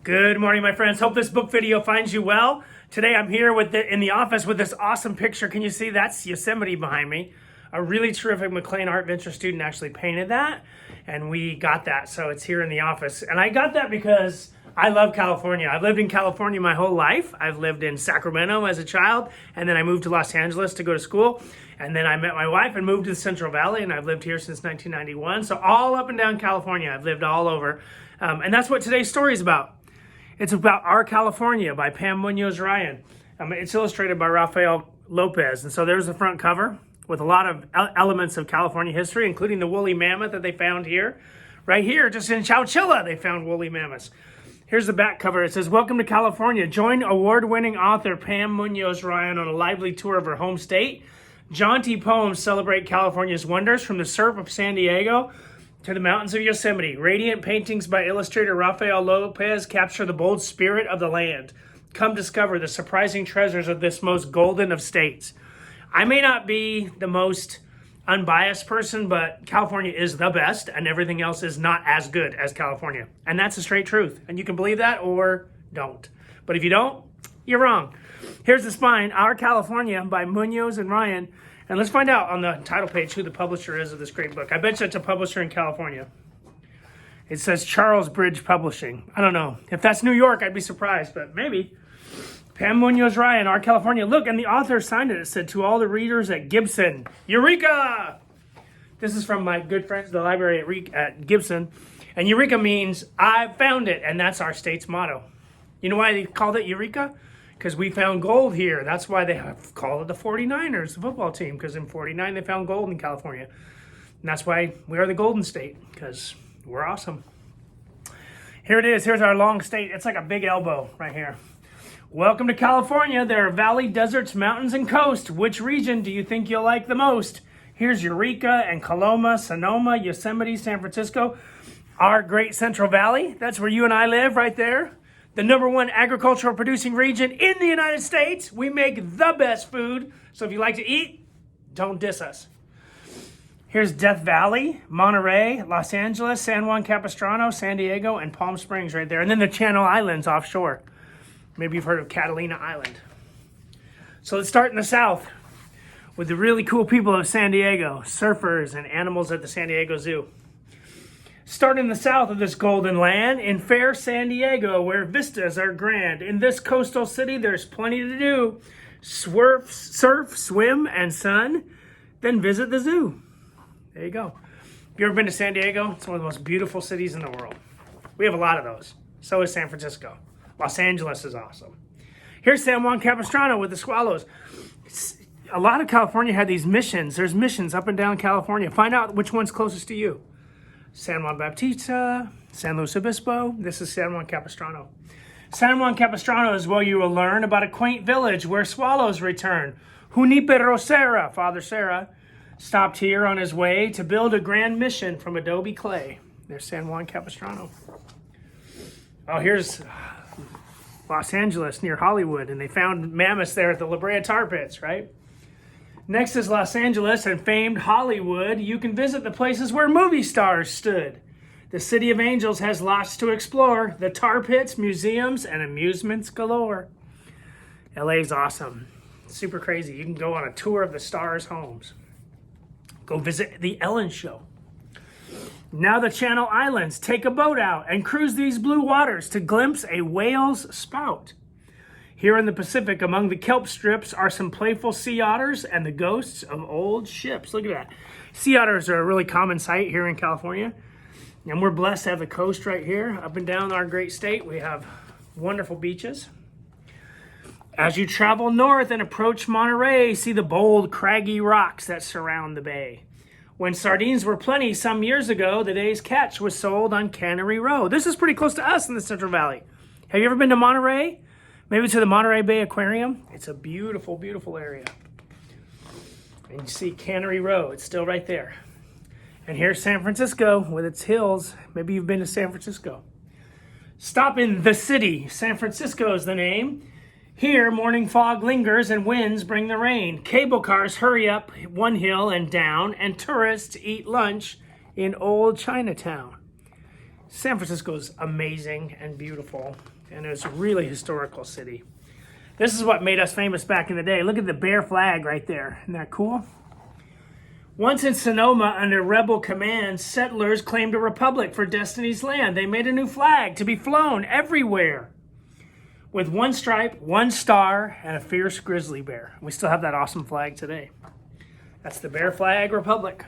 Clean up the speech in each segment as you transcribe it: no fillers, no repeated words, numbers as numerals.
Good morning, my friends. Hope this book video finds you well. Today I'm here in the office with this awesome picture. Can you see? That's Yosemite behind me. A really terrific McLean Art Venture student actually painted that, and we got that, so it's here in the office. And I got that because I love California. I've lived in California my whole life. I've lived in Sacramento as a child, and then I moved to Los Angeles to go to school. And then I met my wife and moved to the Central Valley, and I've lived here since 1991. So all up and down California, I've lived all over. And that's what today's story is about. It's about Our California by Pam Muñoz Ryan. It's illustrated by Rafael Lopez. And so there's the front cover with a lot of elements of California history, including the woolly mammoth that they found here. Right here, just in Chowchilla, they found woolly mammoths. Here's the back cover. It says, "Welcome to California. Join award-winning author Pam Muñoz Ryan on a lively tour of her home state. Jaunty poems celebrate California's wonders, from the surf of San Diego to the mountains of Yosemite. Radiant paintings by illustrator Rafael Lopez capture the bold spirit of the land. Come discover the surprising treasures of this most golden of states." I may not be the most unbiased person, but California is the best, and everything else is not as good as California. And that's the straight truth. And you can believe that or don't. But if you don't, you're wrong. Here's the spine, Our California by Muñoz and Ryan. And let's find out on the title page who the publisher is of this great book. I bet you it's a publisher in California. It says Charles Bridge Publishing. I don't know. If that's New York, I'd be surprised, but maybe. Pam Muñoz Ryan, Our California. Look, and the author signed it. It said, "To all the readers at Gibson, Eureka!" This is from my good friends at the library at Gibson. And Eureka means, "I've found it." And that's our state's motto. You know why they called it Eureka? Because we found gold here. That's why they have called it the 49ers, the football team, because in 49 they found gold in California. And that's why we are the Golden State, because we're awesome. Here it is. Here's our long state. It's like a big elbow right here. "Welcome to California. There are valley, deserts, mountains, and coast. Which region do you think you'll like the most? Here's Eureka and Coloma, Sonoma, Yosemite, San Francisco. Our great Central Valley. That's where you and I live, right there. The #1 agricultural producing region in the United States. We make the best food. So if you like to eat, don't diss us. Here's Death Valley, Monterey, Los Angeles, San Juan Capistrano, San Diego, and Palm Springs right there. And then the Channel Islands offshore. Maybe you've heard of Catalina Island. So let's start in the south with the really cool people of San Diego, surfers and animals at the San Diego Zoo. Start in the south of this golden land, in fair San Diego, where vistas are grand. In this coastal city, there's plenty to do. Surf, swim, and sun, then visit the zoo. There you go. Have you ever been to San Diego? It's one of the most beautiful cities in the world. We have a lot of those. So is San Francisco. Los Angeles is awesome. Here's San Juan Capistrano with the swallows. A lot of California had these missions. There's missions up and down California. Find out which one's closest to you. San Juan Bautista, San Luis Obispo. This is San Juan Capistrano. San Juan Capistrano is where you will learn about a quaint village where swallows return. Junipero Serra, Father Serra, stopped here on his way to build a grand mission from adobe clay. There's San Juan Capistrano. Oh, here's Los Angeles near Hollywood, and they found mammoths there at the La Brea tar pits, right? Next is Los Angeles and famed Hollywood. You can visit the places where movie stars stood. The City of Angels has lots to explore. The tar pits, museums, and amusements galore. LA's awesome. Super crazy. You can go on a tour of the stars' homes. Go visit the Ellen Show. Now the Channel Islands. Take a boat out and cruise these blue waters to glimpse a whale's spout. Here in the Pacific, among the kelp strips, are some playful sea otters and the ghosts of old ships. Look at that. Sea otters are a really common sight here in California. And we're blessed to have the coast right here. Up and down our great state, we have wonderful beaches. As you travel north and approach Monterey, see the bold, craggy rocks that surround the bay. When sardines were plenty some years ago, the day's catch was sold on Cannery Row. This is pretty close to us in the Central Valley. Have you ever been to Monterey? Maybe to the Monterey Bay Aquarium. It's a beautiful, beautiful area. And you see Cannery Row. It's still right there. And here's San Francisco with its hills. Maybe you've been to San Francisco. Stop in the city. San Francisco is the name. Here, morning fog lingers and winds bring the rain. Cable cars hurry up one hill and down, and tourists eat lunch in old Chinatown. San Francisco is amazing and beautiful, and it's a really historical city. This is what made us famous back in the day. Look at the bear flag right there. Isn't that cool? Once in Sonoma, under rebel command, settlers claimed a republic for Destiny's Land. They made a new flag to be flown everywhere with one stripe, one star, and a fierce grizzly bear. We still have that awesome flag today. That's the Bear Flag Republic.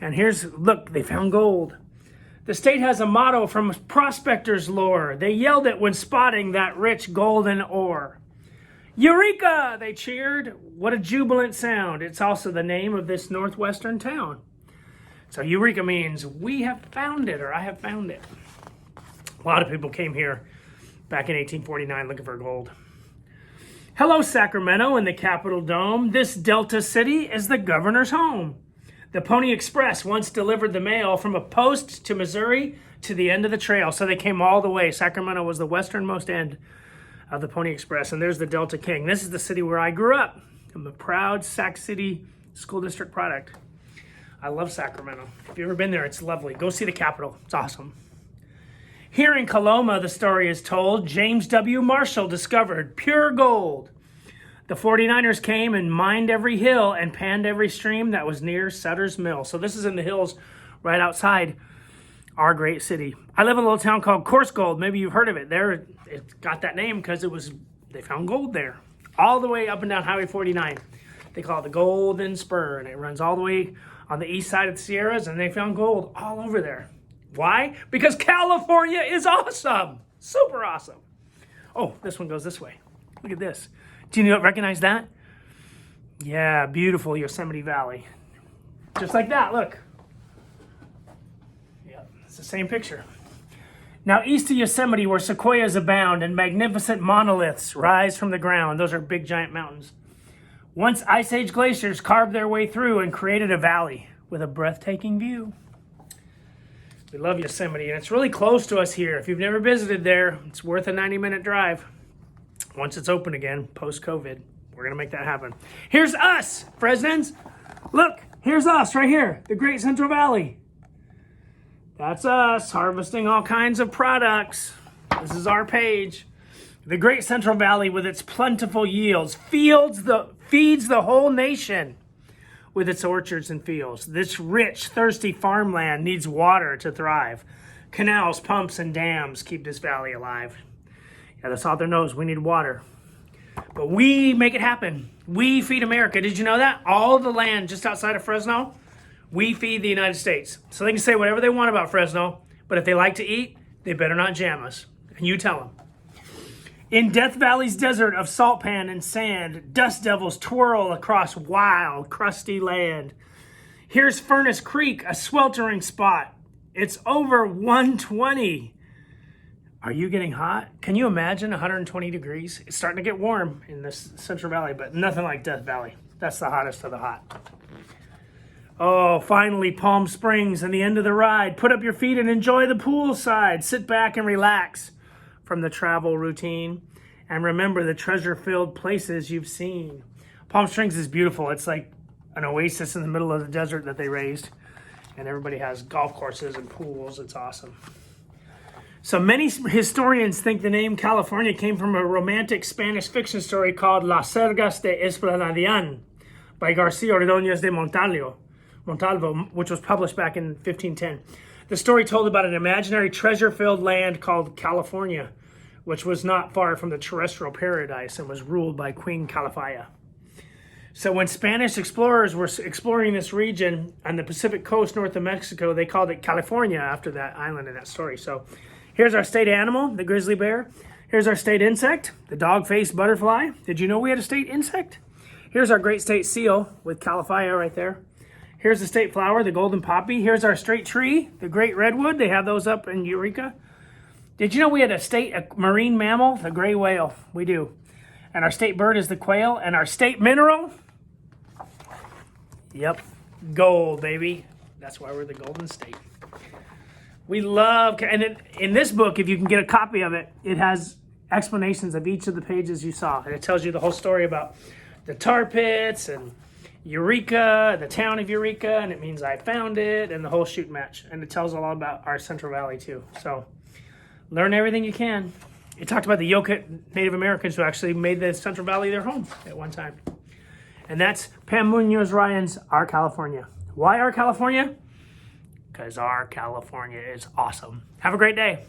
And look, they found gold. The state has a motto from prospectors' lore. They yelled it when spotting that rich golden ore. Eureka! They cheered. What a jubilant sound. It's also the name of this northwestern town. So Eureka means we have found it, or I have found it. A lot of people came here back in 1849 looking for gold. Hello, Sacramento in the Capitol Dome. This Delta city is the governor's home. The Pony Express once delivered the mail from a post to Missouri to the end of the trail. So they came all the way. Sacramento was the westernmost end of the Pony Express. And there's the Delta King. This is the city where I grew up. I'm a proud Sac City School District product. I love Sacramento. If you've ever been there, it's lovely. Go see the Capitol. It's awesome. Here in Coloma, the story is told, James W. Marshall discovered pure gold. The 49ers came and mined every hill and panned every stream that was near Sutter's Mill. So this is in the hills right outside our great city. I live in a little town called Coarse Gold. Maybe you've heard of it. There, it got that name because they found gold there. All the way up and down Highway 49. They call it the Golden Spur, and it runs all the way on the east side of the Sierras, and they found gold all over there. Why? Because California is awesome. Super awesome. Oh, this one goes this way. Look at this. Do you recognize that? Yeah, beautiful Yosemite Valley. Just like that, look. Yep, it's the same picture. Now, east of Yosemite, where sequoias abound and magnificent monoliths rise from the ground. Those are big, giant mountains. Once Ice Age glaciers carved their way through and created a valley with a breathtaking view. We love Yosemite, and it's really close to us here. If you've never visited there, it's worth a 90-minute drive. Once it's open again, post-COVID, we're going to make that happen. Here's us, Fresnans. Look, here's us right here, the Great Central Valley. That's us harvesting all kinds of products. This is our page. The Great Central Valley, with its plentiful yields, feeds the whole nation with its orchards and fields. This rich, thirsty farmland needs water to thrive. Canals, pumps, and dams keep this valley alive. Yeah, the author knows we need water. But we make it happen. We feed America. Did you know that? All the land just outside of Fresno, we feed the United States. So they can say whatever they want about Fresno, but if they like to eat, they better not jam us. And you tell them. In Death Valley's desert of salt pan and sand, dust devils twirl across wild, crusty land. Here's Furnace Creek, a sweltering spot. It's over 120. Are you getting hot? Can you imagine 120 degrees? It's starting to get warm in this Central Valley, but nothing like Death Valley. That's the hottest of the hot. Oh, finally, Palm Springs and the end of the ride. Put up your feet and enjoy the poolside. Sit back and relax from the travel routine. And remember the treasure-filled places you've seen. Palm Springs is beautiful. It's like an oasis in the middle of the desert that they raised. And everybody has golf courses and pools. It's awesome. So many historians think the name California came from a romantic Spanish fiction story called Las Sergas de Esplanadian by Garcia Ordóñez de Montalvo, which was published back in 1510. The story told about an imaginary treasure-filled land called California, which was not far from the terrestrial paradise and was ruled by Queen Calafia. So when Spanish explorers were exploring this region on the Pacific coast north of Mexico, they called it California after that island in that story. So here's our state animal, the grizzly bear. Here's our state insect, the dog-faced butterfly. Did you know we had a state insect? Here's our great state seal with Calafia right there. Here's the state flower, the golden poppy. Here's our state tree, the great redwood. They have those up in Eureka. Did you know we had a marine mammal, the gray whale? We do. And our state bird is the quail. And our state mineral, yep, gold, baby. That's why we're the Golden State. We love, and in this book, if you can get a copy of it, it has explanations of each of the pages you saw. And it tells you the whole story about the tar pits and Eureka, the town of Eureka, and it means I found it, and the whole shoot match. And it tells a lot about our Central Valley too. So learn everything you can. It talked about the Yosemite Native Americans who actually made the Central Valley their home at one time. And that's Pam Muñoz Ryan's Our California. Why Our California? Because our California is awesome. Have a great day.